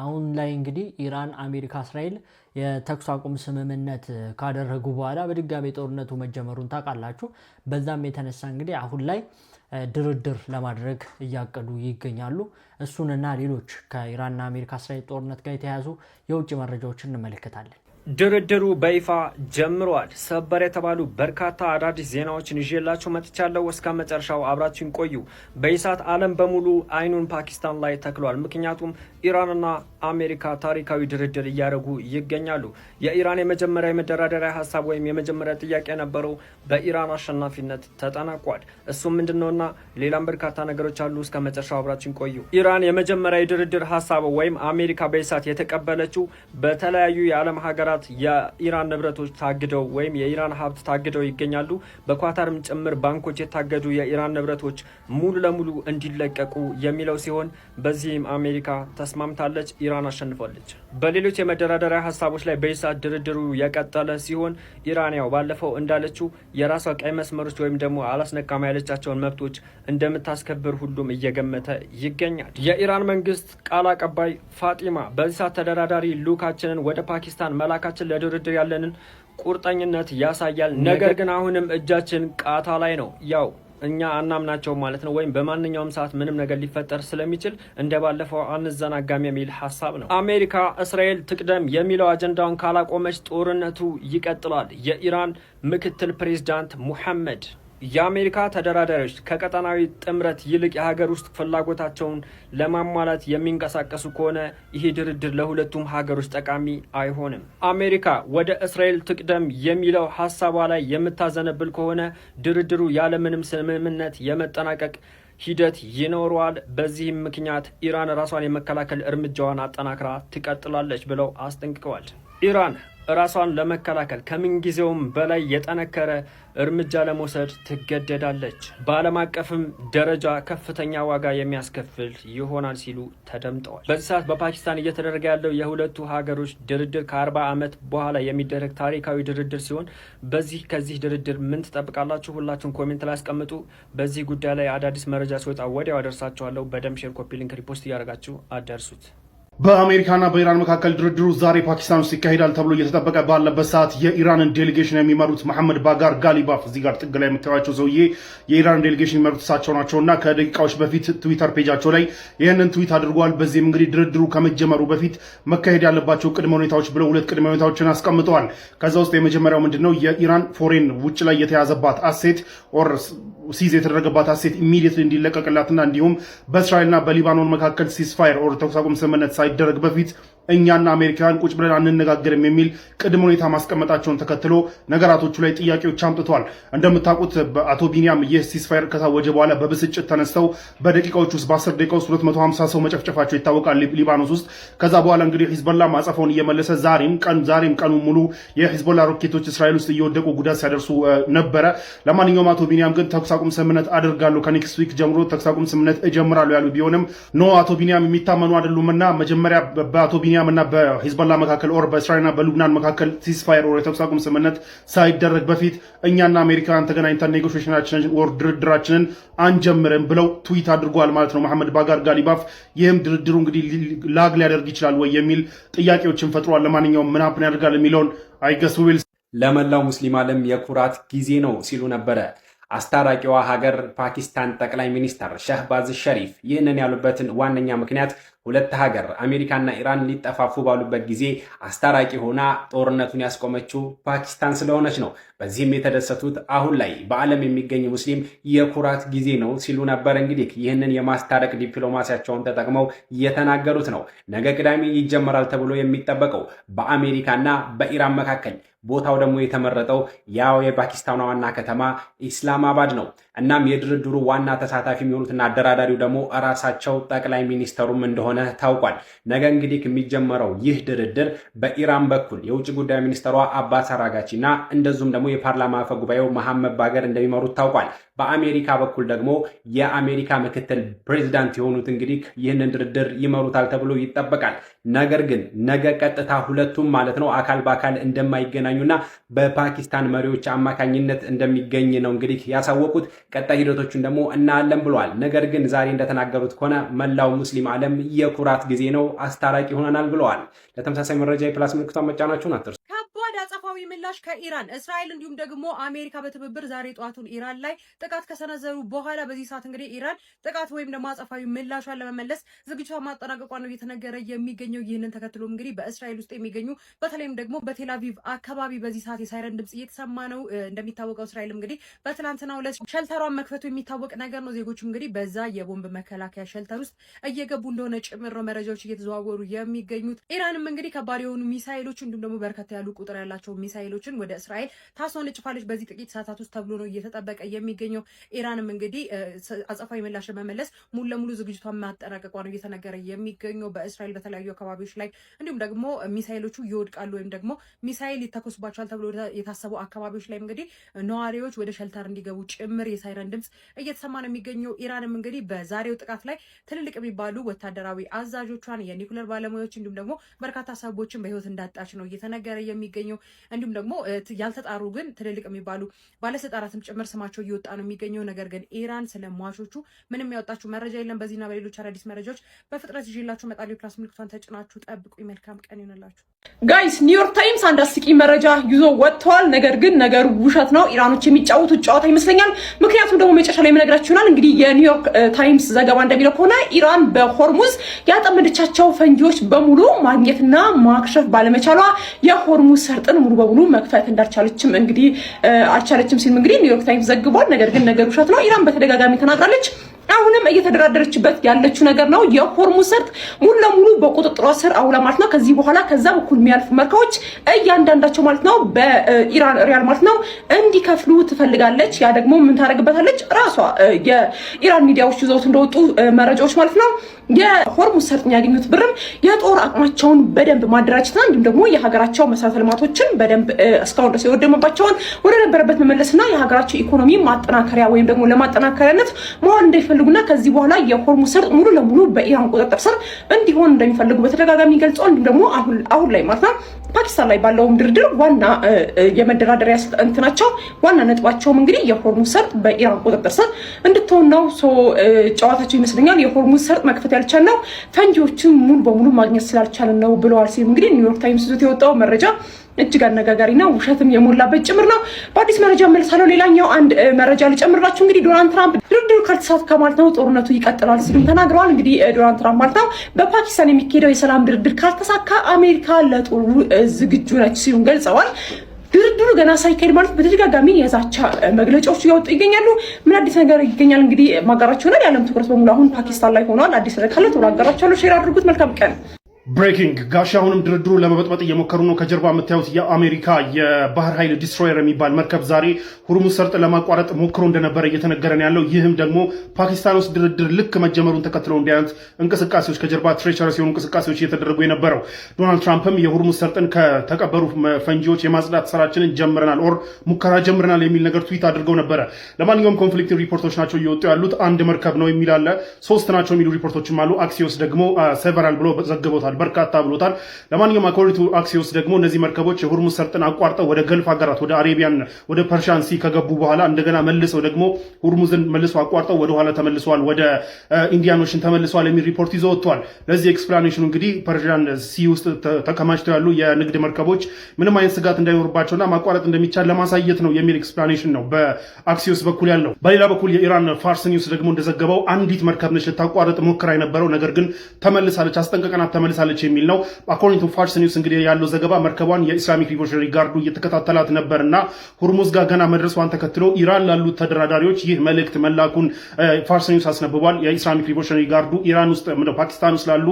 አሁን ላይ እንግዲህ ኢራን አሜሪካ እስራኤል የተኩስ አቁም ስምምነት ካደረጉ በኋላ በድጋሚ ጦርነቱ መጀመሩን ታውቃላችሁ። በዛም የተነሳ እንግዲህ አሁን ላይ ድርድር ለማድረግ እያቀዱ ይገኛሉ። እሱንና ሌሎች ከኢራንና አሜሪካ እስራኤል ጦርነት ጋር የተያያዙ የውጭ መረጃዎችን እንመለከታለን። ድርድሩ በይፋ ጀምሯል። ሰበር የተባሉ በርካታ አዳዲስ ዜናዎችን ይዤላችሁ መጥቻለሁ። እስከ መጨረሻው አብራችሁን ቆዩ። በኢሳት ዓለም በሙሉ አይኑን ፓኪስታን ላይ ተክሏል። ምክንያቱም ኢራንና አሜሪካ ታሪካዊ ድርድር እያደረጉ ይገኛሉ። የኢራን የመጀመሪያ የመደራደሪያ ሀሳብ ወይም የመጀመሪያ ጥያቄ የነበረው በኢራን አሸናፊነት ተጠናቋል። እሱም ምንድነውና ሌላም በርካታ ነገሮች አሉ። እስከ መጨረሻው አብራችሁን ቆዩ። ኢራን የመጀመሪያ የድርድር ሀሳብ ወይም አሜሪካ በኢሳት የተቀበለችው በተለያዩ የዓለም ሀገራት የኢራን ንብረቶች ታግደው ወይም የኢራን ሀብት ታግደው ይገኛሉ። በኳታርም ጭምር ባንኮች የታገዱ የኢራን ንብረቶች ሙሉ ለሙሉ እንዲለቀቁ የሚለው ሲሆን በዚህም አሜሪካ ተስማምታለች። ኢራን አሸንፋለች። በሌሎች የመደራደሪያ ሀሳቦች ላይ በኢሳት ድርድሩ የቀጠለ ሲሆን ኢራን ያው ባለፈው እንዳለችው የራሷ ቀይ መስመሮች ወይም ደግሞ አላስነካም ያለቻቸውን መብቶች እንደምታስከብር ሁሉም እየገመተ ይገኛል። የኢራን መንግስት ቃል አቀባይ ፋጢማ በኢሳት ተደራዳሪ ልኡካችንን ወደ ፓኪስታን መላካችን ለድርድር ያለንን ቁርጠኝነት ያሳያል። ነገር ግን አሁንም እጃችን ቃታ ላይ ነው። ያው እኛ አናምናቸው ማለት ነው። ወይም በማንኛውም ሰዓት ምንም ነገር ሊፈጠር ስለሚችል እንደባለፈው አንዘናጋም የሚል ሀሳብ ነው። አሜሪካ እስራኤል ትቅደም የሚለው አጀንዳውን ካላቆመች ጦርነቱ ይቀጥላል። የኢራን ምክትል ፕሬዝዳንት ሙሐመድ የአሜሪካ ተደራዳሪዎች ከቀጠናዊ ጥምረት ይልቅ የሀገር ውስጥ ፍላጎታቸውን ለማሟላት የሚንቀሳቀሱ ከሆነ ይሄ ድርድር ለሁለቱም ሀገሮች ጠቃሚ አይሆንም። አሜሪካ ወደ እስራኤል ትቅደም የሚለው ሀሳቧ ላይ የምታዘነብል ከሆነ ድርድሩ ያለምንም ስምምነት የመጠናቀቅ ሂደት ይኖረዋል። በዚህም ምክንያት ኢራን ራሷን የመከላከል እርምጃዋን አጠናክራ ትቀጥላለች ብለው አስጠንቅቀዋል። ኢራን ራሷን ለመከላከል ከምንጊዜውም በላይ የጠነከረ እርምጃ ለመውሰድ ትገደዳለች። በዓለም አቀፍም ደረጃ ከፍተኛ ዋጋ የሚያስከፍል ይሆናል ሲሉ ተደምጠዋል። በዚህ ሰዓት በፓኪስታን እየተደረገ ያለው የሁለቱ ሀገሮች ድርድር ከ40 ዓመት በኋላ የሚደረግ ታሪካዊ ድርድር ሲሆን ከዚህ ድርድር ምን ትጠብቃላችሁ? ሁላችሁም ኮሜንት ላይ አስቀምጡ። በዚህ ጉዳይ ላይ አዳዲስ መረጃ ሲወጣ ወዲያው አደርሳችኋለሁ። በደም ሼር፣ ኮፒ ሊንክ፣ ሪፖስት እያደረጋችሁ አደርሱት። በአሜሪካና በኢራን መካከል ድርድሩ ዛሬ ፓኪስታን ውስጥ ይካሄዳል ተብሎ እየተጠበቀ ባለበት ሰዓት የኢራንን ዴሌጌሽን የሚመሩት መሐመድ ባጋር ጋሊባፍ እዚህ ጋር ጥግ ላይ የምታዩቸው ሰውዬ የኢራን ዴሌጌሽን የሚመሩት እሳቸው ናቸውና ከደቂቃዎች በፊት ትዊተር ፔጃቸው ላይ ይህንን ትዊት አድርጓል። በዚህም እንግዲህ ድርድሩ ከመጀመሩ በፊት መካሄድ ያለባቸው ቅድመ ሁኔታዎች ብለው 2 ቅድመ ሁኔታዎችን አስቀምጠዋል። ከዛ ውስጥ የመጀመሪያው ምንድነው የኢራን ፎሬን ውጭ ላይ የተያዘባት አሴት ኦር ሲዝ የተደረገባት አሴት ኢሚዲየትሊ እንዲለቀቅላትና እንዲሁም በእስራኤልና በሊባኖን መካከል ሲስፋየር ኦር ተኩስ አቁም ስምምነት ሳይደረግ በፊት እኛና አሜሪካን ቁጭ ብለን አንነጋገርም የሚል ቅድመ ሁኔታ ማስቀመጣቸውን ተከትሎ ነገራቶቹ ላይ ጥያቄዎች አምጥተዋል። እንደምታውቁት አቶ ቢኒያም ይህ ሲስፋየር ከታወጀ በኋላ በብስጭት ተነስተው በደቂቃዎች ውስጥ በ10 ደቂቃ ውስጥ 250 ሰው መጨፍጨፋቸው ይታወቃል ሊባኖስ ውስጥ። ከዛ በኋላ እንግዲህ ሂዝቦላ ማጸፋውን እየመለሰ ዛሬም ቀኑ ሙሉ የሂዝቦላ ሮኬቶች እስራኤል ውስጥ እየወደቁ ጉዳት ሲያደርሱ ነበረ። ለማንኛውም አቶ ቢኒያም ግን ተኩስ አቁም ስምምነት አደርጋለሁ ከኔክስት ዊክ ጀምሮ ተኩስ አቁም ስምምነት እጀምራለሁ ያሉ ቢሆንም አቶ ቢኒያም የሚታመኑ አይደሉምና መጀመሪያ በአቶ ቢኒያም እና በሂዝቦላ መካከል ኦር በእስራኤልና በሉብናን መካከል ሲስፋየር ኦር የተኩስ አቁም ስምምነት ሳይደረግ በፊት እኛና አሜሪካን ተገናኝተን ኔጎሽዬሽናችንን ኦር ድርድራችንን አንጀምርም ብለው ትዊት አድርጓል ማለት ነው መሐመድ ባጋር ጋሊባፍ። ይህም ድርድሩ እንግዲህ ላግ ሊያደርግ ይችላል ወይ የሚል ጥያቄዎችን ፈጥሯል። ለማንኛውም ምን ሀፕን ያደርጋል የሚለውን አይገስ ዊል ለመላው ሙስሊም ዓለም የኩራት ጊዜ ነው ሲሉ ነበረ አስታራቂዋ ሀገር ፓኪስታን ጠቅላይ ሚኒስተር ሸህባዝ ሸሪፍ። ይህንን ያሉበትን ዋነኛ ምክንያት ሁለት ሀገር አሜሪካና ኢራን ሊጠፋፉ ባሉበት ጊዜ አስታራቂ ሆና ጦርነቱን ያስቆመችው ፓኪስታን ስለሆነች ነው። በዚህም የተደሰቱት አሁን ላይ በዓለም የሚገኝ ሙስሊም የኩራት ጊዜ ነው ሲሉ ነበር። እንግዲህ ይህንን የማስታረቅ ዲፕሎማሲያቸውን ተጠቅመው እየተናገሩት ነው። ነገ ቅዳሜ ይጀመራል ተብሎ የሚጠበቀው በአሜሪካና በኢራን መካከል ቦታው ደግሞ የተመረጠው ያው የፓኪስታን ዋና ከተማ ኢስላማባድ ነው። እናም የድርድሩ ዋና ተሳታፊ የሚሆኑትና አደራዳሪው ደግሞ ራሳቸው ጠቅላይ ሚኒስተሩም እንደሆነ ታውቋል። ነገ እንግዲህ የሚጀመረው ይህ ድርድር በኢራን በኩል የውጭ ጉዳይ ሚኒስተሯ አባስ አራጋቺና እንደዚሁም ደግሞ የፓርላማ አፈ ጉባኤው መሐመድ ባገር እንደሚመሩት ታውቋል። በአሜሪካ በኩል ደግሞ የአሜሪካ ምክትል ፕሬዚዳንት የሆኑት እንግዲህ ይህንን ድርድር ይመሩታል ተብሎ ይጠበቃል። ነገር ግን ነገ ቀጥታ ሁለቱም ማለት ነው አካል በአካል እንደማይገናኙና በፓኪስታን መሪዎች አማካኝነት እንደሚገኝ ነው እንግዲህ ያሳወቁት። ቀጣይ ሂደቶቹን ደግሞ እናያለን ብለዋል። ነገር ግን ዛሬ እንደተናገሩት ከሆነ መላው ሙስሊም ዓለም የኩራት ጊዜ ነው፣ አስታራቂ ሆነናል ብለዋል። ለተመሳሳይ መረጃ የፕላስ ምልክቷን መጫናችሁን አትርሱ። አጸፋዊ ምላሽ ከኢራን እስራኤል እንዲሁም ደግሞ አሜሪካ በትብብር ዛሬ ጧቱን ኢራን ላይ ጥቃት ከሰነዘሩ በኋላ በዚህ ሰዓት እንግዲህ ኢራን ጥቃት ወይም ደግሞ አጸፋዊ ምላሿን ለመመለስ ዝግጅቷን ማጠናቀቋ ነው እየተነገረ የሚገኘው። ይህንን ተከትሎ እንግዲህ በእስራኤል ውስጥ የሚገኙ በተለይም ደግሞ በቴል አቪቭ አካባቢ በዚህ ሰዓት የሳይረን ድምጽ እየተሰማ ነው። እንደሚታወቀው እስራኤል እንግዲህ በትናንትናው ዕለት ሸልተሯን መክፈቱ የሚታወቅ ነገር ነው። ዜጎቹ እንግዲህ በዛ የቦምብ መከላከያ ሸልተር ውስጥ እየገቡ እንደሆነ ጭምር ነው መረጃዎች እየተዘዋወሩ የሚገኙት። ኢራንም እንግዲህ ከባድ የሆኑ ሚሳይሎች እንዲሁም ደግሞ በርከት ያሉ ቁጥር ያላቸው ሚሳይሎችን ወደ እስራኤል ታስወነጭፋለች በዚህ ጥቂት ሰዓታት ውስጥ ተብሎ ነው እየተጠበቀ የሚገኘው። ኢራንም እንግዲህ አጸፋዊ ምላሽ ለመመለስ ሙሉ ለሙሉ ዝግጅቷን ማጠናቀቋ ነው እየተነገረ የሚገኘው። በእስራኤል በተለያዩ አካባቢዎች ላይ እንዲሁም ደግሞ ሚሳይሎቹ ይወድቃሉ ወይም ደግሞ ሚሳይል ይተኮሱባቸዋል ተብሎ የታሰቡ አካባቢዎች ላይ እንግዲህ ነዋሪዎች ወደ ሸልተር እንዲገቡ ጭምር የሳይረን ድምጽ እየተሰማ ነው የሚገኘው። ኢራንም እንግዲህ በዛሬው ጥቃት ላይ ትልልቅ የሚባሉ ወታደራዊ አዛዦቿን፣ የኒኩለር ባለሙያዎች እንዲሁም ደግሞ በርካታ ሰዎችን በህይወት እንዳጣች ነው እየተነገረ የሚገኘው። እንዲሁም ደግሞ ያልተጣሩ ግን ትልልቅ የሚባሉ ባለስልጣናትም ጭምር ስማቸው እየወጣ ነው የሚገኘው። ነገር ግን ኢራን ስለ ሟቾቹ ምንም ያወጣችሁ መረጃ የለም። በዚህና በሌሎች አዳዲስ መረጃዎች በፍጥነት ይዤላችሁ እመጣለሁ። ፕላስ ምልክቷን ተጭናችሁ ጠብቁ። መልካም ቀን ይሆንላችሁ። ጋይስ ኒውዮርክ ታይምስ አንድ አስቂኝ መረጃ ይዞ ወጥቷል። ነገር ግን ነገሩ ውሸት ነው። ኢራኖች የሚጫወቱት ጨዋታ ይመስለኛል። ምክንያቱም ደግሞ መጨረሻ ላይ የምነግራችሁ ይሆናል። እንግዲህ የኒውዮርክ ታይምስ ዘገባ እንደሚለው ከሆነ ኢራን በሆርሙዝ ያጠመደቻቸው ፈንጂዎች በሙሉ ማግኘትና ማክሸፍ ባለመቻሏ የሆርሙዝ ሰርጥን ሙሉ በሙሉ መክፈት እንዳልቻለችም እንግዲህ አልቻለችም ሲል እንግዲህ ኒውዮርክ ታይምስ ዘግቧል። ነገር ግን ነገሩ ውሸት ነው። ኢራን በተደጋጋሚ ተናግራለች። አሁንም እየተደራደረችበት ያለችው ነገር ነው። የሆርሙዝ ሰርጥ ሙሉ ለሙሉ በቁጥጥሯ ስር አውላ ማለት ነው። ከዚህ በኋላ ከዛ በኩል የሚያልፉ መርከቦች እያንዳንዳቸው ማለት ነው በኢራን ሪያል ማለት ነው እንዲከፍሉ ትፈልጋለች። ያ ደግሞ ምን ታደርግበታለች? ራሷ የኢራን ሚዲያዎች ይዘውት እንደወጡ መረጃዎች ማለት ነው የሆርሙዝ ሰርጥ ያገኙት ብርም የጦር አቅማቸውን በደንብ ማደራጀትና እንዲሁም ደግሞ የሀገራቸው መሰረተ ልማቶችን በደንብ እስካሁን ድረስ የወደመባቸውን ወደ ነበረበት መመለስና የሀገራቸው ኢኮኖሚ ማጠናከሪያ ወይም ደግሞ ለማጠናከሪያነት መሆን እንደሚፈልጉና ከዚህ በኋላ የሆርሙዝ ሰርጥ ሙሉ ለሙሉ በኢራን ቁጥጥር ስር እንዲሆን እንደሚፈልጉ በተደጋጋሚ ገልጸው እንዲሁም ደግሞ አሁን ላይ ማለት ነው ፓኪስታን ላይ ባለውም ድርድር ዋና የመደራደሪያ እንትናቸው ዋና ነጥባቸውም እንግዲህ የሆርሙዝ ሰርጥ በኢራን ቁጥጥር ስር እንድትሆን ነው። ጨዋታቸው ይመስለኛል የሆርሙዝ ሰርጥ መክፈት ያልቻልነው ፈንጂዎችን ሙሉ በሙሉ ማግኘት ስላልቻልን ነው ብለዋል ሲል እንግዲህ ኒውዮርክ ታይምስ ይዞት የወጣው መረጃ እጅግ አነጋጋሪና ውሸትም የሞላበት ጭምር ነው። በአዲስ መረጃ መልሳለሁ። ሌላኛው አንድ መረጃ ልጨምርላችሁ። እንግዲህ ዶናልድ ትራምፕ ድርድሩ ካልተሳካ ማለት ነው ጦርነቱ ይቀጥላል ሲሉም ተናግረዋል። እንግዲህ ዶናልድ ትራምፕ ማለት ነው በፓኪስታን የሚካሄደው የሰላም ድርድር ካልተሳካ አሜሪካ ለጦሩ ዝግጁ ነች ሲሉም ገልጸዋል። ድርድሩ ገና ሳይካሄድ ማለት በተደጋጋሚ የዛቻ መግለጫዎች እያወጡ ይገኛሉ። ምን አዲስ ነገር ይገኛል? እንግዲህ ማጋራችሁ ይሆናል። የዓለም ትኩረት በሙሉ አሁን ፓኪስታን ላይ ሆኗል። አዲስ ነገር ካለ ቶሎ አጋራችኋለሁ። ሼር አድርጉት። መልካም ቀን። ብሬኪንግ ጋሻ አሁንም ድርድሩ ለመበጥበጥ እየሞከሩ ነው። ከጀርባ የምታዩት የአሜሪካ የባህር ኃይል ዲስትሮየር የሚባል መርከብ ዛሬ ሁርሙዝ ሰርጥ ለማቋረጥ ሞክሮ እንደነበረ እየተነገረ ነው ያለው። ይህም ደግሞ ፓኪስታን ውስጥ ድርድር ልክ መጀመሩን ተከትለው እንዲህ አይነት እንቅስቃሴዎች ከጀርባ ትሬቸረስ የሆኑ እንቅስቃሴዎች እየተደረጉ የነበረው። ዶናልድ ትራምፕም የሁርሙዝ ሰርጥን ከተቀበሩ ፈንጂዎች የማጽዳት ስራችንን ጀምረናል ኦር ሙከራ ጀምረናል የሚል ነገር ትዊት አድርገው ነበረ። ለማንኛውም ኮንፍሊክት ሪፖርቶች ናቸው እየወጡ ያሉት። አንድ መርከብ ነው የሚል አለ፣ 3 ናቸው የሚሉ ሪፖርቶችም አሉ። አክሲዮስ ደግሞ ሴቨራል ብሎ ዘግቦታል፣ በርካታ ብሎታል። ለማንኛውም አኮርዲንግ ቱ አክሲዮስ ደግሞ እነዚህ መርከቦች የሁርሙዝ ሰርጥን አቋርጠው ወደ ገልፍ ሀገራት ወደ አሬቢያን ወደ ፐርሺያን ሲ ከገቡ በኋላ እንደገና መልሰው ደግሞ ሁርሙዝን መልሰው አቋርጠው ወደ ኋላ ተመልሰዋል፣ ወደ ኢንዲያን ኦሽን ተመልሰዋል የሚል ሪፖርት ይዘው ወጥቷል። ለዚህ ኤክስፕላኔሽኑ እንግዲህ ፐርሺያን ሲ ውስጥ ተከማችተው ያሉ የንግድ መርከቦች ምንም አይነት ስጋት እንዳይኖርባቸውና ማቋረጥ እንደሚቻል ለማሳየት ነው የሚል ኤክስፕላኔሽን ነው በአክሲዮስ በኩል ያለው። በሌላ በኩል የኢራን ፋርስ ኒውስ ደግሞ እንደዘገበው አንዲት መርከብ ነች ልታቋርጥ ሞክራ የነበረው ነገር ግን ተመልሳለች፣ አስጠንቀቀናት ተመልሳለች የሚል ነው። አኮርዲንግ ቱ ፋርስ ኒውስ እንግዲህ ያለው ዘገባ መርከቧን የኢስላሚክ ሪቮሉሽነሪ ጋርዱ እየተከታተላት ነበርና ሁርሙዝ ጋር ገና መድረሷን ተከትሎ ኢራን ላሉት ተደራዳሪዎች ይህ መልእክት መላኩን ፋርስ ኒውስ አስነብቧል። የኢስላሚክ ሪቮሉሽነሪ ጋርዱ ኢራን ውስጥ ፓኪስታን ውስጥ ላሉ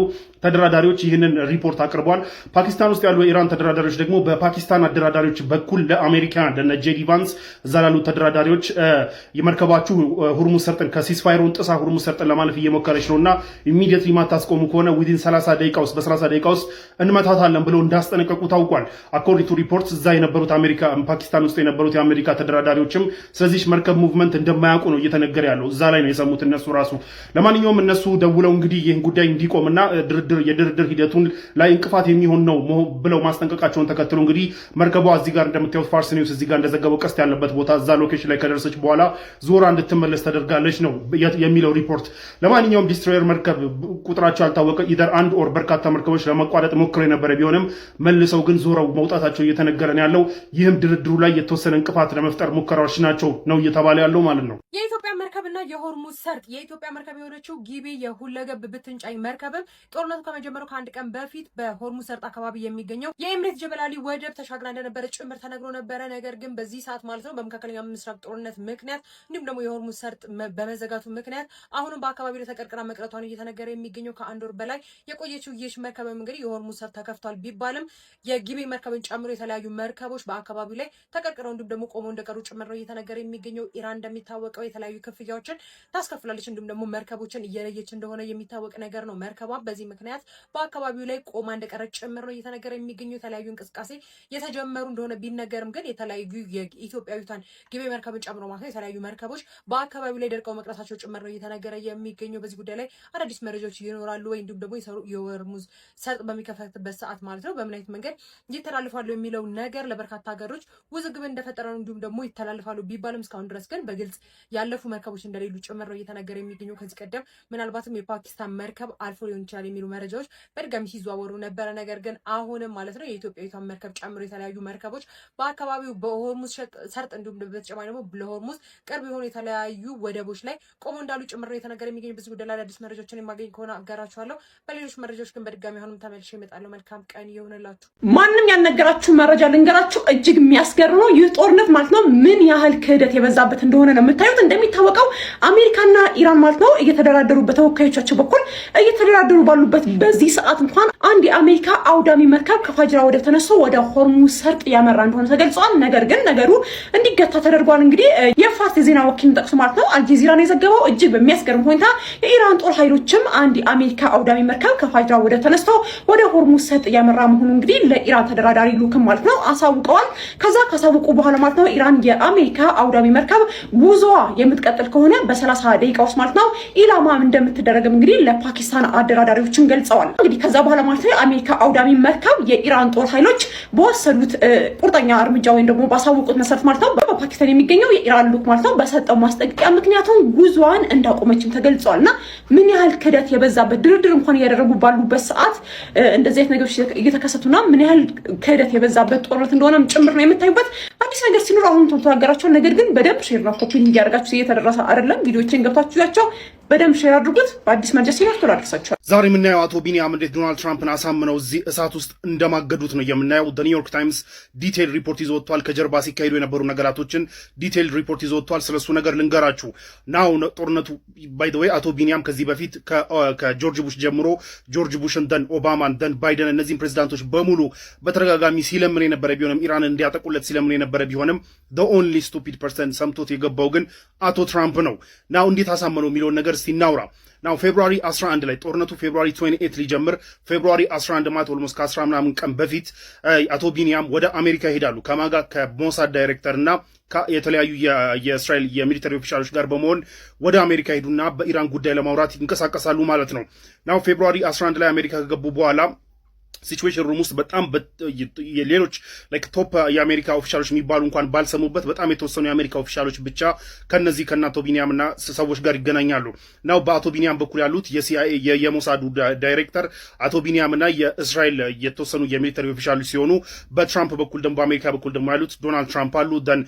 ተደራዳሪዎች ይህንን ሪፖርት አቅርቧል። ፓኪስታን ውስጥ ያሉ የኢራን ተደራዳሪዎች ደግሞ በፓኪስታን አደራዳሪዎች በኩል ለአሜሪካ ለነ ጄዲ ቫንስ እዛ ላሉ ተደራዳሪዎች የመርከባችሁ ሁርሙዝ ሰርጥን ከሲስፋየሩን ጥሳ ሁርሙዝ ሰርጥን ለማለፍ እየሞከረች ነውና ኢሚዲየትሊ ማታስቆሙ ከሆነ ዊዚን 30 ደቂቃ ውስጥ በ30 ደቂቃ ውስጥ እንመታታለን ብለው እንዳስጠነቀቁ ታውቋል። አኮርዲንግ ቱ ሪፖርትስ እዛ የነበሩት ፓኪስታን ውስጥ የነበሩት የአሜሪካ ተደራዳሪዎችም ስለዚህ መርከብ ሙቭመንት እንደማያውቁ ነው እየተነገረ ያለው። እዛ ላይ ነው የሰሙት እነሱ ራሱ። ለማንኛውም እነሱ ደውለው እንግዲህ ይህን ጉዳይ እንዲቆምና የድርድር ሂደቱን ላይ እንቅፋት የሚሆን ነው ብለው ማስጠንቀቃቸውን ተከትሎ እንግዲህ መርከቧ እዚህ ጋር እንደምታዩት ፋርስ ኒውስ እዚህ ጋር እንደዘገበው ቀስት ያለበት ቦታ እዛ ሎኬሽን ላይ ከደረሰች በኋላ ዞራ እንድትመለስ ተደርጋለች ነው የሚለው ሪፖርት። ለማንኛውም ዲስትሮየር መርከብ ቁጥራቸው ያልታወቀ ኢደር አንድ ኦር በርካታ መርከቦች ለመቋረጥ ሞክረው የነበረ ቢሆንም መልሰው ግን ዞረው መውጣታቸው እየተነገረ ነው ያለው። ይህም ድርድሩ ላይ የተወሰነ እንቅፋት ለመፍጠር ሙከራዎች ናቸው ነው እየተባለ ያለው ማለት ነው። የኢትዮጵያ መርከብና የሆርሙዝ ሰርጥ የኢትዮጵያ መርከብ የሆነችው ጊቤ የሁለገብ ብትንጫኝ መርከብም ጦርነቱ ከመጀመሩ ከአንድ ቀን በፊት በሆርሙዝ ሰርጥ አካባቢ የሚገኘው የኤምሬት ጀበላሊ ወደብ ተሻግራ እንደነበረ ጭምር ተነግሮ ነበረ። ነገር ግን በዚህ ሰዓት ማለት ነው በመካከለኛው ምስራቅ ጦርነት ምክንያት እንዲሁም ደግሞ የሆርሙዝ ሰርጥ በመዘጋቱ ምክንያት አሁንም በአካባቢው ላይ ተቀርቅራ መቅረቷን እየተነገረ የሚገኘው ከአንድ ወር በላይ የቆየችው ይህች መርከብም እንግዲህ የሆርሙዝ ሰርጥ ተከፍቷል ቢባልም የጊቤ መርከብን ጨምሮ የተለያዩ መርከቦች በአካባቢው ላይ ተቀርቅረው እንዲሁም ደግሞ ቆመው እንደቀሩ ጭምር ነው እየተነገረ የሚገኘው። ኢራን እንደሚታወቀው የተለያዩ ክፍያዎችን ታስከፍላለች እንዲሁም ደግሞ መርከቦችን እየለየች እንደሆነ የሚታወቅ ነገር ነው። መርከቧ በዚህ ምክንያት በአካባቢው ላይ ቆማ እንደቀረች ጭምር ነው እየተነገረ የሚገኘው። የተለያዩ እንቅስቃሴ የተጀመሩ እንደሆነ ቢነገርም ግን የተለያዩ የኢትዮጵያዊቷን ጊቤ መርከብን ጨምሮ ማለት ነው የተለያዩ መርከቦች በአካባቢው ላይ ደርቀው መቅረታቸው ጭምር ነው እየተነገረ የሚገኘው። በዚህ ጉዳይ ላይ አዳዲስ መረጃዎች ይኖራሉ ወይ እንዲሁም ደግሞ የሆርሙዝ ሰርጥ በሚከፈትበት ሰዓት ማለት ነው በምን አይነት መንገድ ይተላልፋሉ የሚለው ነገር ለበርካታ ሀገሮች ውዝግብ እንደፈጠረ ነው። እንዲሁም ደግሞ ይተላልፋሉ ቢባልም እስካሁን ድረስ ግን በግልጽ ያለፉ መርከቦች እንደሌሉ ጭምር ነው እየተነገረ የሚገኘው። ከዚህ ቀደም ምናልባትም የፓኪስታን መርከብ አልፎ ሊሆን ይችላል የሚሉ መረጃዎች በድጋሚ ሲዘዋወሩ ነበረ። ነገር ግን አሁንም ማለት ነው የኢትዮጵያዊቷን መርከብ ጨምሮ የተለያዩ መርከቦች በአካባቢው በሆርሙዝ ሰርጥ እንዲሁም በተጨማሪ ደግሞ ለሆርሙዝ ቅርብ የሆኑ የተለያዩ ወደቦች ላይ ቆሞ እንዳሉ ጭምር ነው የተነገረ የሚገኘው። በዚህ ጉዳይ ላይ አዳዲስ መረጃዎችን የማገኝ ከሆነ አጋራችኋለሁ። በሌሎች መረጃዎች ግን በድጋሚ አሁንም ተመልሼ እመጣለሁ። መልካም ቀን ይሁንላችሁ። ማንም ያልነገራችሁ መረጃ ልንገራችሁ። እጅግ የሚያስገርመው ይህ ጦርነት ማለት ነው ምን ያህል ክህደት የበዛበት እንደሆነ ነው የምታዩት። እንደሚታወቀው አሜሪካና ኢራን ማለት ነው እየተደራደሩ በተወካዮቻቸው በኩል እየተደራደሩ ባሉበት በዚህ ሰዓት እንኳን አንድ የአሜሪካ አውዳሚ መርከብ ከፋጅራ ወደብ ተነስቶ ወደ ሆርሙዝ ሰርጥ ያመራ እንደሆነ ተገልጿል። ነገር ግን ነገሩ እንዲገታ ተደርጓል። እንግዲህ የፋርስ የዜና ወኪል ጠቅሶ ማለት ነው አልጀዚራን የዘገበው እጅግ በሚያስገርም ሁኔታ የኢራን ጦር ኃይሎችም አንድ የአሜሪካ አውዳሚ መርከብ ከፋጅራ ወደብ ተነስቶ ወደ ሆርሙዝ ሰርጥ ያመራ መሆኑ እንግዲህ ለኢራን ተደራዳሪ ልኡክም ማለት ነው አሳውቀዋል። ከዛ ካሳውቁ በኋላ ማለት ነው ኢራን የአሜሪካ አውዳሚ መርከብ ጉዞዋ የምትቀጥል ከሆነ በ30 ደቂቃ ውስጥ ማለት ነው ኢላማ እንደምትደረግም እንግዲህ ለፓኪስታን አደራዳሪዎችን ገልጸዋል። እንግዲህ ከዛ በኋላ ማለት ነው የአሜሪካ አውዳሚ መርከብ የኢራን ጦር ኃይሎች በወሰዱት ቁርጠኛ እርምጃ ወይም ደግሞ ባሳወቁት መሰረት ማለት ነው በፓኪስታን የሚገኘው የኢራን ልኡክ ማለት ነው በሰጠው ማስጠንቀቂያ ምክንያቱም ጉዞዋን እንዳቆመችም ተገልጿልና ምን ያህል ክህደት የበዛበት ድርድር እንኳን እያደረጉ ባሉበት ሰዓት እንደዚህ አይነት ነገሮች እየተከሰቱና ምን ያህል ክህደት የበዛበት ጦርነት እንደሆነም ጭምር ነው የምታዩበት። አዲስ ነገር ሲኖር አሁን ተናገራቸው። ነገር ግን በደንብ ሼር እና ኮፒ እያደረጋችሁ እየተደረሰ አይደለም። ቪዲዮችን ገብታችሁ ያቸው በደንብ ሼር አድርጉት። በአዲስ መረጃ ሲኖር ተደርሳችኋል። ዛሬ የምናየው አቶ ቢኒያም እንዴት ዶናልድ ትራምፕን አሳምነው እዚህ እሳት ውስጥ እንደማገዱት ነው የምናየው። ኒውዮርክ ታይምስ ዲቴይል ሪፖርት ይዞ ወጥቷል። ከጀርባ ሲካሄዱ የነበሩ ነገራቶችን ዲቴይል ሪፖርት ይዞ ወጥቷል። ስለሱ ነገር ልንገራችሁ። ናው ጦርነቱ ባይ ዘ ዌይ አቶ ቢኒያም ከዚህ በፊት ከጆርጅ ቡሽ ጀምሮ ጆርጅ ቡሽን ደን ኦባማን ደን ባይደን እነዚህን ፕሬዚዳንቶች በሙሉ በተደጋጋሚ ሲለምን የነበረ ቢሆንም ኢራንን እንዲያጠቁለት ሲለምን የነበረ ቢሆንም the only stupid person ሰምቶት የገባው ግን አቶ ትራምፕ ነው። ናው እንዴት አሳመነው የሚለውን ነገር ሲናውራ ናው ፌብሩዋሪ 11 ላይ ጦርነቱ ፌብሩዋሪ 28 ሊጀምር ፌብሩዋሪ 11 ማለት ኦልሞስት ከ10 ምናምን ቀን በፊት አቶ ቢኒያም ወደ አሜሪካ ይሄዳሉ። ከማጋ ከሞሳድ ዳይሬክተር እና የተለያዩ የእስራኤል የሚሊተሪ ኦፊሻሎች ጋር በመሆን ወደ አሜሪካ ሄዱና በኢራን ጉዳይ ለማውራት ይንቀሳቀሳሉ ማለት ነው። ናው ፌብሩዋሪ 11 ላይ አሜሪካ ከገቡ በኋላ ሲቹዌሽን ሩም ውስጥ በጣም ሌሎች ላይክ ቶፕ የአሜሪካ ኦፊሻሎች የሚባሉ እንኳን ባልሰሙበት በጣም የተወሰኑ የአሜሪካ ኦፊሻሎች ብቻ ከነዚህ ከአቶ ቢኒያም እና ሰዎች ጋር ይገናኛሉ። ናው በአቶ ቢኒያም በኩል ያሉት የሲአይኤ የሞሳዱ ዳይሬክተር አቶ ቢኒያም እና የእስራኤል የተወሰኑ የሚሊተሪ ኦፊሻሎች ሲሆኑ በትራምፕ በኩል ደግሞ በአሜሪካ በኩል ደግሞ ያሉት ዶናልድ ትራምፕ አሉ። ደን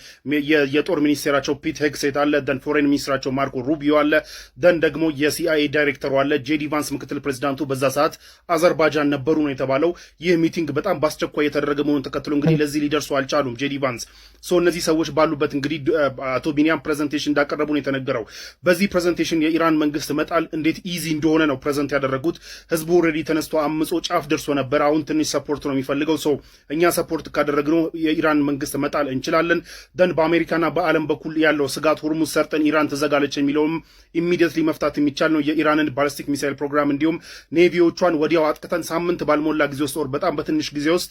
የጦር ሚኒስቴራቸው ፒት ሄግሴት አለ። ደን ፎሬን ሚኒስትራቸው ማርኮ ሩቢዮ አለ። ደን ደግሞ የሲአይኤ ዳይሬክተሩ አለ። ጄዲ ቫንስ ምክትል ፕሬዚዳንቱ በዛ ሰዓት አዘርባይጃን ነበሩ ነው የተባለው። እንደተባለው ይህ ሚቲንግ በጣም በአስቸኳይ የተደረገ መሆኑን ተከትሎ እንግዲህ ለዚህ ሊደርሱ አልቻሉም ጄዲ ቫንስ። እነዚህ ሰዎች ባሉበት እንግዲህ አቶ ቢኒያም ፕሬዘንቴሽን እንዳቀረቡ ነው የተነገረው። በዚህ ፕሬዘንቴሽን የኢራን መንግስት መጣል እንዴት ኢዚ እንደሆነ ነው ፕሬዘንት ያደረጉት። ህዝቡ ኦልሬዲ ተነስቶ አምጾ ጫፍ ደርሶ ነበር። አሁን ትንሽ ሰፖርት ነው የሚፈልገው። እኛ ሰፖርት ካደረግነው የኢራን መንግስት መጣል እንችላለን። ደን በአሜሪካና በዓለም በኩል ያለው ስጋት ሁርሙዝ ሰርጠን ኢራን ትዘጋለች የሚለውም ኢሚዲየትሊ መፍታት የሚቻል ነው። የኢራንን ባሊስቲክ ሚሳይል ፕሮግራም እንዲሁም ኔቪዎቿን ወዲያው አጥቅተን ሳምንት ባልሞላ ጊዜ ውስጥ በጣም በትንሽ ጊዜ ውስጥ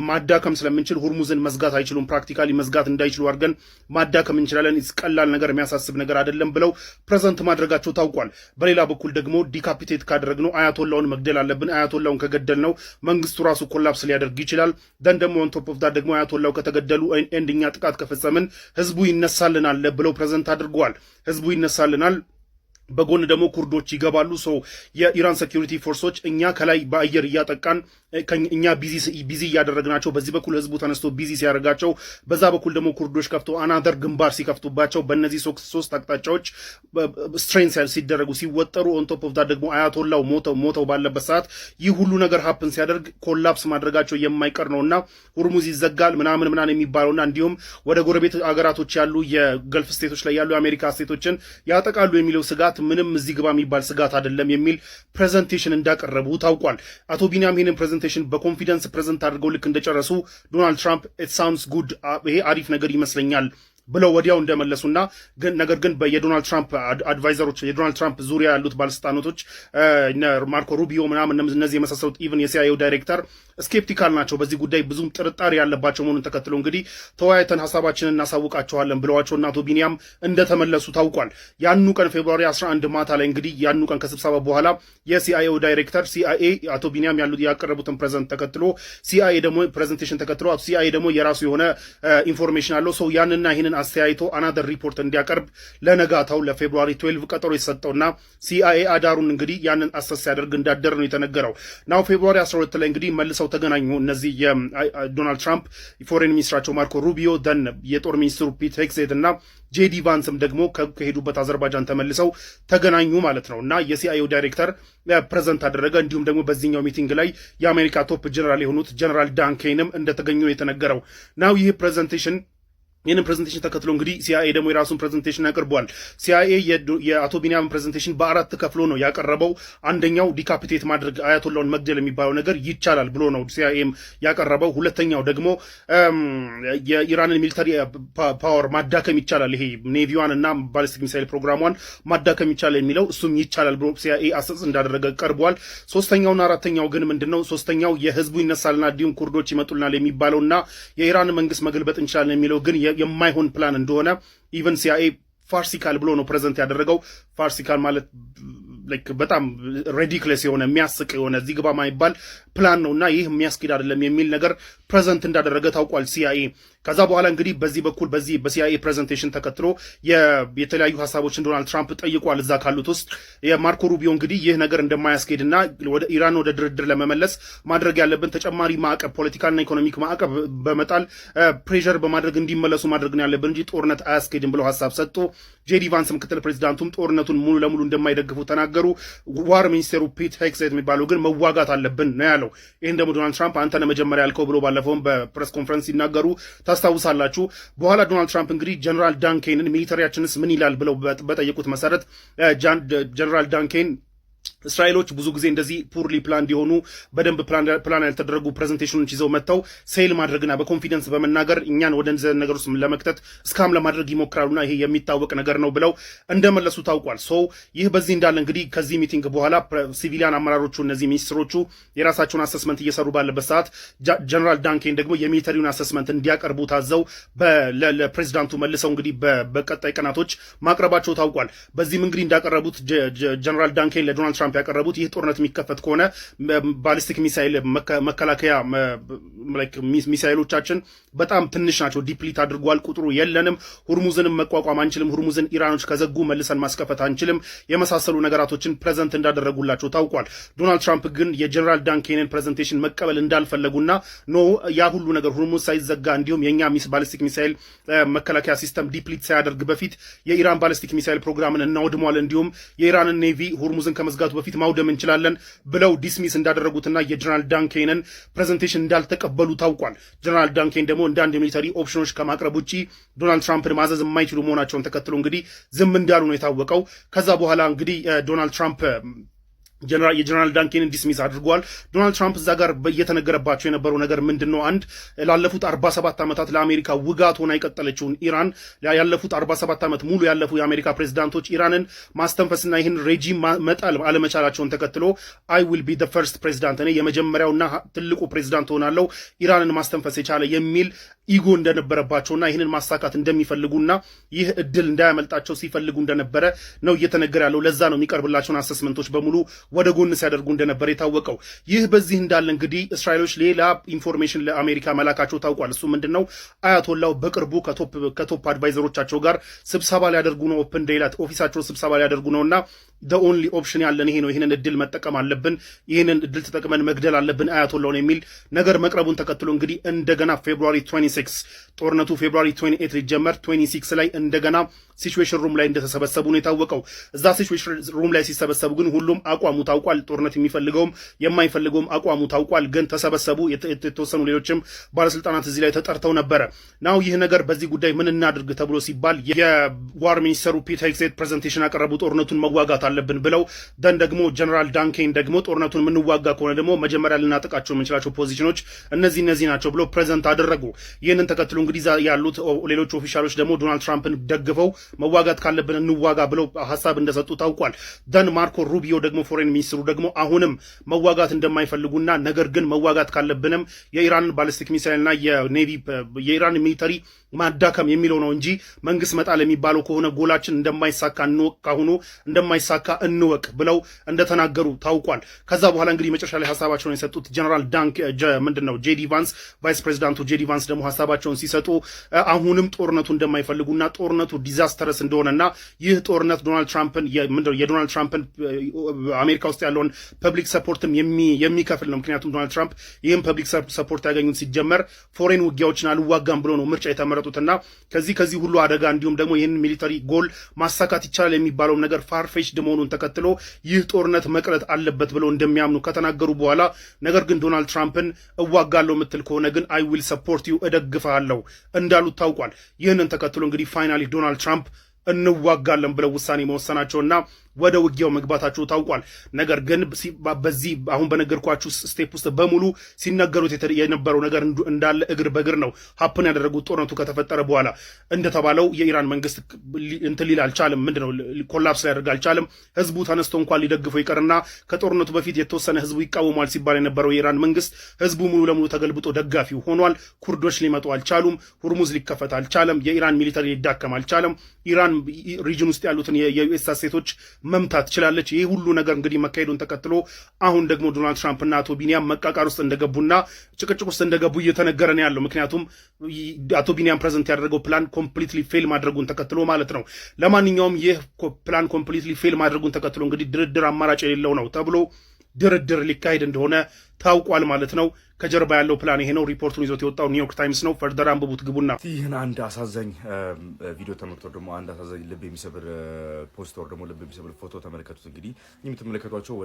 ማዳከም ስለምንችል ሁርሙዝን መዝጋት አይችሉም። ፕራክቲካሊ መዝጋት እንዳይችሉ አድርገን ማዳከም እንችላለን። ቀላል ነገር የሚያሳስብ ነገር አይደለም ብለው ፕሬዘንት ማድረጋቸው ታውቋል። በሌላ በኩል ደግሞ ዲካፒቴት ካደረግነው አያቶላውን መግደል አለብን። አያቶላውን ከገደል ነው መንግስቱ ራሱ ኮላፕስ ሊያደርግ ይችላል። ደን ደግሞ ኦን ቶፕ ኦፍ ዳት ደግሞ አያቶላው ከተገደሉ ኤንድኛ ጥቃት ከፈጸምን ህዝቡ ይነሳልናል ብለው ፕሬዘንት አድርገዋል። ህዝቡ ይነሳልናል፣ በጎን ደግሞ ኩርዶች ይገባሉ። የኢራን ሴኩሪቲ ፎርሶች እኛ ከላይ በአየር እያጠቃን እኛ ቢዚ እያደረግናቸው፣ በዚህ በኩል ህዝቡ ተነስቶ ቢዚ ሲያደርጋቸው፣ በዛ በኩል ደግሞ ኩርዶች ከፍቶ አናደር ግንባር ሲከፍቱባቸው፣ በእነዚህ ሶስት አቅጣጫዎች ስትሬን ሲደረጉ ሲወጠሩ፣ ኦን ቶፕ ኦፍ ዳት ደግሞ አያቶላው ሞተው ባለበት ሰዓት ይህ ሁሉ ነገር ሀፕን ሲያደርግ ኮላፕስ ማድረጋቸው የማይቀር ነውና ሁርሙዝ ይዘጋል ምናምን የሚባለውና እንዲሁም ወደ ጎረቤት አገራቶች ያሉ የገልፍ ስቴቶች ላይ ያሉ የአሜሪካ ስቴቶችን ያጠቃሉ የሚለው ስጋት ምንም እዚህ ግባ የሚባል ስጋት አይደለም የሚል ፕሬዘንቴሽን እንዳቀረቡ ታውቋል። አቶ ቢኒያም ይህንን ፕሬዘንቴሽን በኮንፊደንስ ፕሬዘንት አድርገው ልክ እንደጨረሱ ዶናልድ ትራምፕ ኢት ሳውንድስ ጉድ፣ ይሄ አሪፍ ነገር ይመስለኛል ብለው ወዲያው እንደመለሱና ነገር ግን የዶናልድ ትራምፕ አድቫይዘሮች የዶናልድ ትራምፕ ዙሪያ ያሉት ባለስልጣኖች ማርኮ ሩቢዮ ምናምን እነዚህ የመሳሰሉት ኢቨን የሲአይኤው ዳይሬክተር ስኬፕቲካል ናቸው። በዚህ ጉዳይ ብዙም ጥርጣሬ ያለባቸው መሆኑን ተከትሎ እንግዲህ ተወያይተን ሀሳባችንን እናሳውቃቸዋለን ብለዋቸውና አቶ ቢኒያም እንደተመለሱ ታውቋል። ያኑ ቀን ፌብሩዋሪ 11 ማታ ላይ እንግዲህ ያኑ ቀን ከስብሰባ በኋላ የሲአይኤው ዳይሬክተር ሲአይኤ አቶ ቢኒያም ያቀረቡትን ፕሬዘንት ተከትሎ ሲአይኤ ደግሞ ፕሬዘንቴሽን ተከትሎ ሲአይኤ ደግሞ የራሱ የሆነ ኢንፎርሜሽን አለው። ያንና ይህንን አስተያይቶ አናደር ሪፖርት እንዲያቀርብ ለነጋታው ለፌብሩዋሪ 12 ቀጠሮ የተሰጠውና ሲአይኤ አዳሩን እንግዲህ ያንን አሰስ ሲያደርግ እንዳደረ ነው የተነገረው። ናው ፌብሩዋሪ 12 ላይ እንግዲህ መልሰው ተገናኙ። እነዚህ የዶናልድ ትራምፕ ፎሬን ሚኒስትራቸው ማርኮ ሩቢዮ፣ ደን የጦር ሚኒስትሩ ፒት ሄግሴት እና ጄዲ ቫንስም ደግሞ ከሄዱበት አዘርባጃን ተመልሰው ተገናኙ ማለት ነው እና የሲአይኤው ዳይሬክተር ፕሬዘንት አደረገ። እንዲሁም ደግሞ በዚህኛው ሚቲንግ ላይ የአሜሪካ ቶፕ ጀነራል የሆኑት ጀነራል ዳን ኬንም እንደተገኙ የተነገረው ናው ይህ ፕሬዘንቴሽን ይህንን ፕሬዘንቴሽን ተከትሎ እንግዲህ ሲአይኤ ደግሞ የራሱን ፕሬዘንቴሽን ያቀርበዋል። ሲአይኤ የአቶ ቢኒያም ፕሬዘንቴሽን በአራት ከፍሎ ነው ያቀረበው። አንደኛው ዲካፒቴት ማድረግ አያቶላውን መግደል የሚባለው ነገር ይቻላል ብሎ ነው ሲአይኤም ያቀረበው። ሁለተኛው ደግሞ የኢራንን ሚሊተሪ ፓወር ማዳከም ይቻላል፣ ይሄ ኔቪዋን እና ባሊስቲክ ሚሳይል ፕሮግራሟን ማዳከም ይቻላል የሚለው እሱም ይቻላል ብሎ ሲአይኤ አሰስ እንዳደረገ ቀርቧል። ሶስተኛውና አራተኛው ግን ምንድነው? ሶስተኛው የህዝቡ ይነሳልና እንዲሁም ኩርዶች ይመጡልናል የሚባለውና የኢራን መንግስት መገልበጥ እንችላለን የሚለው ግን የማይሆን ፕላን እንደሆነ ኢቨን ሲአይኤ ፋርሲካል ብሎ ነው ፕሬዘንት ያደረገው። ፋርሲካል ማለት በጣም ሬዲክለስ የሆነ የሚያስቅ የሆነ እዚህ ግባ ማይባል ፕላን ነውና ይህ የሚያስኬድ አይደለም የሚል ነገር ፕሬዘንት እንዳደረገ ታውቋል ሲአይኤ። ከዛ በኋላ እንግዲህ በዚህ በኩል በዚህ በሲአይኤ ፕሬዘንቴሽን ተከትሎ የተለያዩ ሀሳቦችን ዶናልድ ትራምፕ ጠይቋል። እዛ ካሉት ውስጥ የማርኮ ሩቢዮ እንግዲህ ይህ ነገር እንደማያስኬድና ወደ ኢራን ወደ ድርድር ለመመለስ ማድረግ ያለብን ተጨማሪ ማዕቀብ፣ ፖለቲካልና ኢኮኖሚክ ማዕቀብ በመጣል ፕሬሸር በማድረግ እንዲመለሱ ማድረግ ነው ያለብን እንጂ ጦርነት አያስኬድም ብለው ሀሳብ ሰጡ። ጄዲ ቫንስ ምክትል ፕሬዚዳንቱም ጦርነቱን ሙሉ ለሙሉ እንደማይደግፉ ተናገሩ። ዋር ሚኒስቴሩ ፒት ሄግሴት የሚባለው ግን መዋጋት አለብን ነው ያለው። ይህን ደግሞ ዶናልድ ትራምፕ አንተ ነህ መጀመሪያ ያልከው ብሎ ባለፈውም በፕሬስ ኮንፈረንስ ሲናገሩ ታስታውሳላችሁ። በኋላ ዶናልድ ትራምፕ እንግዲህ ጀነራል ዳን ኬንን ሚሊተሪያችንስ ምን ይላል ብለው በጠየቁት መሰረት ጀነራል ዳን ኬን እስራኤሎች ብዙ ጊዜ እንደዚህ ፑርሊ ፕላን እንዲሆኑ በደንብ ፕላን ያልተደረጉ ፕሬዘንቴሽኖች ይዘው መጥተው ሴል ማድረግና በኮንፊደንስ በመናገር እኛን ወደ እንደዚህ ነገር ውስጥ ለመክተት እስካም ለማድረግ ይሞክራሉና ይሄ የሚታወቅ ነገር ነው ብለው እንደመለሱ ታውቋል። ይህ በዚህ እንዳለ እንግዲህ ከዚህ ሚቲንግ በኋላ ሲቪሊያን አመራሮቹ እነዚህ ሚኒስትሮቹ የራሳቸውን አሰስመንት እየሰሩ ባለበት ሰዓት ጀነራል ዳንኬን ደግሞ የሚሊተሪውን አሰስመንት እንዲያቀርቡ ታዘው ለፕሬዚዳንቱ መልሰው እንግዲህ በቀጣይ ቀናቶች ማቅረባቸው ታውቋል። በዚህም እንግዲህ እንዳቀረቡት ጀነራል ዳንኬን ለዶናልድ ትራምፕ ያቀረቡት ይህ ጦርነት የሚከፈት ከሆነ ባሊስቲክ ሚሳይል መከላከያ ሚሳይሎቻችን በጣም ትንሽ ናቸው፣ ዲፕሊት አድርጓል፣ ቁጥሩ የለንም፣ ሁርሙዝንም መቋቋም አንችልም፣ ሁርሙዝን ኢራኖች ከዘጉ መልሰን ማስከፈት አንችልም፣ የመሳሰሉ ነገራቶችን ፕሬዘንት እንዳደረጉላቸው ታውቋል። ዶናልድ ትራምፕ ግን የጀነራል ዳንኬንን ፕሬዘንቴሽን መቀበል እንዳልፈለጉና ኖ ያ ሁሉ ነገር ሁርሙዝ ሳይዘጋ እንዲሁም የእኛ ባሊስቲክ ሚሳይል መከላከያ ሲስተም ዲፕሊት ሳያደርግ በፊት የኢራን ባሊስቲክ ሚሳይል ፕሮግራምን እናወድሟል፣ እንዲሁም የኢራንን ኔቪ ሁርሙዝን ከመዝጋቱ በፊት ማውደም እንችላለን ብለው ዲስሚስ እንዳደረጉትና የጀነራል ዳንኬንን ፕሬዘንቴሽን እንዳልተቀበሉ ታውቋል። ጀነራል ዳንኬን ደግሞ እንደ አንድ ሚሊተሪ ኦፕሽኖች ከማቅረብ ውጪ ዶናልድ ትራምፕን ማዘዝ የማይችሉ መሆናቸውን ተከትሎ እንግዲህ ዝም እንዳሉ ነው የታወቀው። ከዛ በኋላ እንግዲህ ዶናልድ ትራምፕ የጀነራል ዳንኬንን ዲስሚስ አድርጓል። ዶናልድ ትራምፕ እዛ ጋር እየተነገረባቸው የነበረው ነገር ምንድነው? አንድ ላለፉት 47 ዓመታት ለአሜሪካ ውጋት ሆና የቀጠለችውን ኢራን ያለፉት 47 ዓመት ሙሉ ያለፉ የአሜሪካ ፕሬዝዳንቶች ኢራንን ማስተንፈስና ይህን ሬጂም መጣል አለመቻላቸውን ተከትሎ አይ ዊል ቢ ዘ ፈርስት ፕሬዝዳንት፣ እኔ የመጀመሪያውና ትልቁ ፕሬዝዳንት ሆናለሁ ኢራንን ማስተንፈስ የቻለ የሚል ኢጎ እንደነበረባቸውና ይህንን ማሳካት እንደሚፈልጉና ይህ እድል እንዳያመልጣቸው ሲፈልጉ እንደነበረ ነው እየተነገረ ያለው። ለዛ ነው የሚቀርብላቸውን አሰስመንቶች በሙሉ ወደ ጎን ሲያደርጉ እንደነበር የታወቀው። ይህ በዚህ እንዳለ እንግዲህ እስራኤሎች ሌላ ኢንፎርሜሽን ለአሜሪካ መላካቸው ታውቋል። እሱ ምንድነው? አያቶላው በቅርቡ ከቶፕ አድቫይዘሮቻቸው ጋር ስብሰባ ሊያደርጉ ነው። ኦፕን ዴይላት ኦፊሳቸው ስብሰባ ሊያደርጉ ነውና the only option ያለን ይሄ ነው፣ ይሄንን እድል መጠቀም አለብን፣ ይሄንን እድል ተጠቅመን መግደል አለብን አያቶላውን የሚል ነገር መቅረቡን ተከትሎ እንግዲህ እንደገና ፌብሩዋሪ 26 ጦርነቱ ፌብሩዋሪ 28 ሊጀመር 26 ላይ እንደገና ሲቹዌሽን ሩም ላይ እንደተሰበሰቡ ነው የታወቀው። እዛ ሲቹዌሽን ሩም ላይ ሲሰበሰቡ ግን ሁሉም አቋሙ ታውቋል። ጦርነት የሚፈልገውም የማይፈልገውም አቋሙ ታውቋል። ግን ተሰበሰቡ። የተወሰኑ ሌሎችም ባለስልጣናት እዚህ ላይ ተጠርተው ነበረ። ናው ይህ ነገር በዚህ ጉዳይ ምን እናድርግ ተብሎ ሲባል የዋር ሚኒስተሩ ፒት ሄግሴት ፕሬዘንቴሽን አቀረቡ። ጦርነቱን መዋጋት አለብን ብለው ደን ደግሞ ጀነራል ዳንኬን ደግሞ ጦርነቱን የምንዋጋ ከሆነ ደግሞ መጀመሪያ ልናጠቃቸው የምንችላቸው ፖዚሽኖች እነዚህ ናቸው ብለው ፕሬዘንት አደረጉ። ይህንን ተከትሎ እንግዲህ ያሉት ሌሎች ኦፊሻሎች ደግሞ ዶናልድ ትራምፕን ደግፈው መዋጋት ካለብን እንዋጋ ብለው ሀሳብ እንደሰጡ ታውቋል። ደን ማርኮ ሩቢዮ ደግሞ ፎሬን ሚኒስትሩ ደግሞ አሁንም መዋጋት እንደማይፈልጉና ነገር ግን መዋጋት ካለብንም የኢራንን ባሊስቲክ ሚሳይልና የኢራን ሚሊተሪ ማዳከም የሚለው ነው እንጂ መንግስት መጣል የሚባለው ከሆነ ጎላችን እንደማይሳካ እንወቅ፣ ካሁኑ እንደማይሳካ እንወቅ ብለው እንደተናገሩ ታውቋል። ከዛ በኋላ እንግዲህ መጨረሻ ላይ ሀሳባቸውን የሰጡት ጀነራል ጄዲ ቫንስ ቫይስ ፕሬዚዳንቱ ጄዲ ቫንስ ደግሞ ሀሳባቸውን ሲሰጡ አሁንም ጦርነቱ እንደማይፈልጉና ጦርነቱ ዲዛስተረስ እንደሆነና ይህ ጦርነት የዶናልድ ትራምፕን አሜሪካ ውስጥ ያለውን ፐብሊክ ሰፖርትም የሚከፍል ነው። ምክንያቱም ዶናልድ ትራምፕ ይህም ፐብሊክ ሰፖርት ያገኙት ሲጀመር ፎሬን ውጊያዎችን አልዋጋም ብሎ ነው ምርጫ የተመረጡትና ከዚህ ሁሉ አደጋ እንዲሁም ደግሞ ይህን ሚሊተሪ ጎል ማሳካት ይቻላል የሚባለው ነገር ፋርፌችድ መሆኑን ተከትሎ ይህ ጦርነት መቅረት አለበት ብለው እንደሚያምኑ ከተናገሩ በኋላ ነገር ግን ዶናልድ ትራምፕን እዋጋለሁ የምትል ከሆነ ግን አይ ዊል ሰፖርት ዩ እደግፋለሁ እንዳሉት ታውቋል። ይህንን ተከትሎ እንግዲህ ፋይናሊ ዶናልድ ትራምፕ እንዋጋለን ብለው ውሳኔ መወሰናቸውና ወደ ውጊያው መግባታቸው ታውቋል። ነገር ግን በዚህ አሁን በነገርኳችሁ ስቴፕ ውስጥ በሙሉ ሲነገሩት የነበረው ነገር እንዳለ እግር በእግር ነው ሀፕን ያደረጉት። ጦርነቱ ከተፈጠረ በኋላ እንደተባለው የኢራን መንግስት እንትን ሊል አልቻለም። ምንድነው ኮላፕስ ሊያደርግ አልቻለም። ህዝቡ ተነስቶ እንኳን ሊደግፈው ይቀርና ከጦርነቱ በፊት የተወሰነ ህዝቡ ይቃወሟል ሲባል የነበረው የኢራን መንግስት ህዝቡ ሙሉ ለሙሉ ተገልብጦ ደጋፊው ሆኗል። ኩርዶች ሊመጡ አልቻሉም። ሁርሙዝ ሊከፈት አልቻለም። የኢራን ሚሊተሪ ሊዳከም አልቻለም። ኢራን ሪጅን ውስጥ ያሉትን የዩኤስ ሴቶች መምታት ትችላለች። ይህ ሁሉ ነገር እንግዲህ መካሄዱን ተከትሎ አሁን ደግሞ ዶናልድ ትራምፕ እና አቶ ቢኒያም መቃቃር ውስጥ እንደገቡና ጭቅጭቅ ውስጥ እንደገቡ እየተነገረ ነው ያለው። ምክንያቱም አቶ ቢኒያም ፕሬዘንት ያደረገው ፕላን ኮምፕሊትሊ ፌል ማድረጉን ተከትሎ ማለት ነው። ለማንኛውም ይህ ፕላን ኮምፕሊትሊ ፌል ማድረጉን ተከትሎ እንግዲህ ድርድር አማራጭ የሌለው ነው ተብሎ ድርድር ሊካሄድ እንደሆነ ታውቋል ማለት ነው። ከጀርባ ያለው ፕላን ይሄ ነው። ሪፖርቱን ይዞት የወጣው ኒውዮርክ ታይምስ ነው። ፈርደር አንብቡት ግቡና። ይህን አንድ አሳዛኝ ቪዲዮ ተመልክቶ ደግሞ አንድ አሳዛኝ ልብ የሚሰብር ፖስተር ደግሞ ልብ የሚሰብር ፎቶ ተመለከቱት። እንግዲህ የምትመለከቷቸው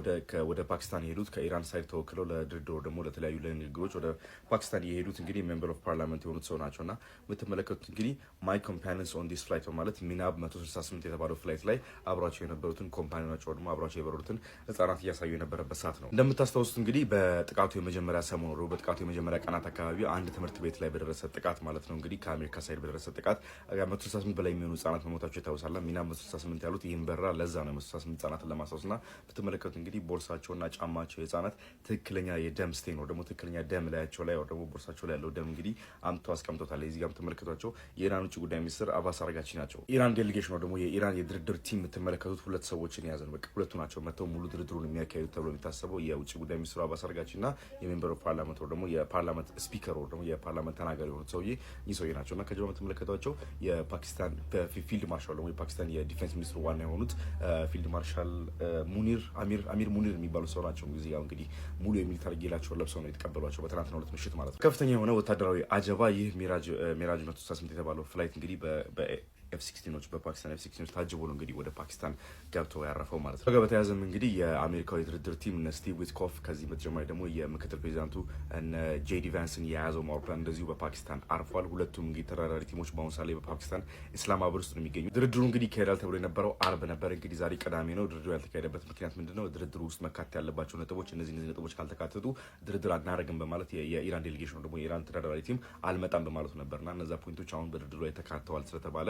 ወደ ፓኪስታን የሄዱት ከኢራን ሳይድ ተወክለው ለድርድር ደግሞ ለተለያዩ ለንግግሮች ወደ ፓኪስታን የሄዱት እንግዲህ ሜምበር ኦፍ ፓርላመንት የሆኑት ሰው ናቸው እና የምትመለከቱት እንግዲህ ማይ ኮምፓኒንስ ኦን ዲስ ፍላይት ማለት ሚናብ 168 የተባለው ፍላይት ላይ አብሯቸው የነበሩትን ኮምፓኒናቸው ደግሞ አብሯቸው የበሩትን ህጻናት እያሳዩ የነበረበት ሰዓት ነው። እንደምታስታውሱት እንግዲህ በጥቃቱ የመጀመሪያ ሰሞኑ በጥቃቱ የመጀመሪያ ቀናት አካባቢ አንድ ትምህርት ቤት ላይ በደረሰ ጥቃት ማለት ነው እንግዲህ ከአሜሪካ ሳይድ በደረሰ ጥቃት 168 በላይ የሚሆኑ ህጻናት መሞታቸው ይታወሳል። ሚናብ 168 ያሉት ይህን በራ ለዛ ነው 168 ህጻናትን ለማስታወስና ብትመለከቱት እንግዲህ ቦርሳቸውና ጫማቸው የህጻናት ትክክለኛ የደም ስቴን ነው ደግሞ ትክክለኛ ደም ላያቸው ላይ ደግሞ ቦርሳቸው ላይ ያለው ደም እንግዲህ አምጥቶ አስቀምጦታል። እዚህ ጋር የምትመለከቷቸው የኢራን ውጭ ጉዳይ ሚኒስትር አባስ አራጋቺ ናቸው። ኢራን ዴሌጌሽን ነው ደግሞ የኢራን የድርድር ቲም የምትመለከቱት ሁለት ሰዎችን የያዘ ነው። በቃ ሁለቱ ናቸው መጥተው ሙሉ ድርድሩን የሚያካሂዱት ተብሎ የሚታሰበው የውጭ ጉዳይ ሚኒስትሩ አባስ አራጋቺና የሜምበር ኦፍ ፓርላመንት ደግሞ የፓርላመንት ስፒከር ደግሞ የፓርላመንት ተናጋሪ የሆኑት ሰውዬ ይህ ሰውዬ ናቸው እና ከጀርባ የምትመለከቷቸው የፓኪስታን ፊልድ ማርሻል ደግሞ የፓኪስታን የዲፌንስ ሚኒስትሩ ዋና የሆኑት ፊልድ ማርሻል አሚር ሙኒር የሚባሉ ሰው ናቸው። ጊዜ ያው እንግዲህ ሙሉ የሚሊታሪ ጌላቸውን ለብሰው ነው የተቀበሏቸው በትናንትናው ዕለት ምሽት ማለት ነው። ከፍተኛ የሆነ ወታደራዊ አጀባ ይህ ሚራጅ 168 የተባለው ፍላይት እንግዲህ F-16ዎች በፓኪስታን F-16ዎች ታጅቦ ነው እንግዲህ ወደ ፓኪስታን ገብቶ ያረፈው ማለት ነው። በተያያዘም እንግዲህ የአሜሪካው የድርድር ቲም እነ ስቲቭ ዊትኮፍ ከዚህ በተጨማሪ ደግሞ የምክትል ፕሬዚዳንቱ እነ ጄዲ ቫንስን የያዘው አውሮፕላን እንደዚሁ በፓኪስታን አርፏል። ሁለቱም እንግዲህ ተራራሪ ቲሞች በአሁኑ ሰዓት ላይ በፓኪስታን ኢስላማባድ ውስጥ ነው የሚገኙ። ድርድሩ እንግዲህ ይካሄዳል ተብሎ የነበረው አርብ ነበር። እንግዲህ ዛሬ ቅዳሜ ነው። ድርድሩ ያልተካሄደበት ምክንያት ምንድነው? ድርድሩ ውስጥ መካተት ያለባቸው ነጥቦች እነዚህ ነጥቦች ካልተካተቱ ድርድር አናደርግም በማለት የኢራን ዴሌጌሽን ደግሞ የኢራን ተደራዳሪ ቲም አልመጣም በማለቱ ነበርና እነዛ ፖይንቶች አሁን በድርድሩ ላይ ተካተዋል ስለተባለ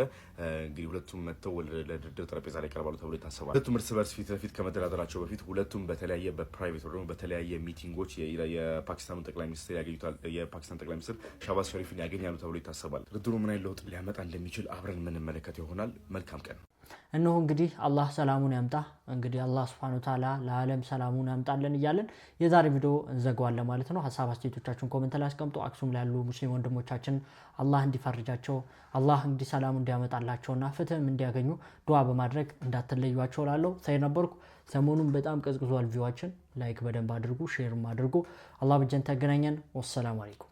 እንግዲህ ሁለቱም መጥተው ለድርድር ጠረጴዛ ላይ ይቀርባሉ ተብሎ ይታሰባል። ሁለቱም እርስ በርስ ፊት ለፊት ከመደራደራቸው በፊት ሁለቱም በተለያየ በፕራይቬት ወይ ደግሞ በተለያየ ሚቲንጎች የፓኪስታኑ ጠቅላይ ሚኒስትር ያገኙታል። የፓኪስታን ጠቅላይ ሚኒስትር ሻህባዝ ሸሪፍን ያገኛሉ ተብሎ ይታሰባል። ድርድሩ ምን አይነት ለውጥ ሊያመጣ እንደሚችል አብረን የምንመለከት ይሆናል። መልካም ቀን። እነሆ እንግዲህ አላህ ሰላሙን ያምጣ። እንግዲህ አላህ Subhanahu Wa Ta'ala ለዓለም ሰላሙን ያምጣልን እያለን የዛሬ ቪዲዮ እንዘጋዋለን ማለት ነው። ሀሳብ አስተያየቶቻችሁን ኮሜንት ላይ አስቀምጡ። አክሱም ላይ ያሉ ሙስሊም ወንድሞቻችን አላህ እንዲፈርጃቸው፣ አላህ እንግዲህ ሰላሙን እንዲያመጣላቸውና ፍትህም እንዲያገኙ ዱዓ በማድረግ እንዳትለዩዋቸው እላለሁ። ሳይ ነበርኩ። ሰሞኑን በጣም ቀዝቅዟል ቪዋችን። ላይክ በደንብ አድርጉ፣ ሼርም አድርጉ። አላህ በጀን ተገናኘን። ወሰላሙ አለይኩም።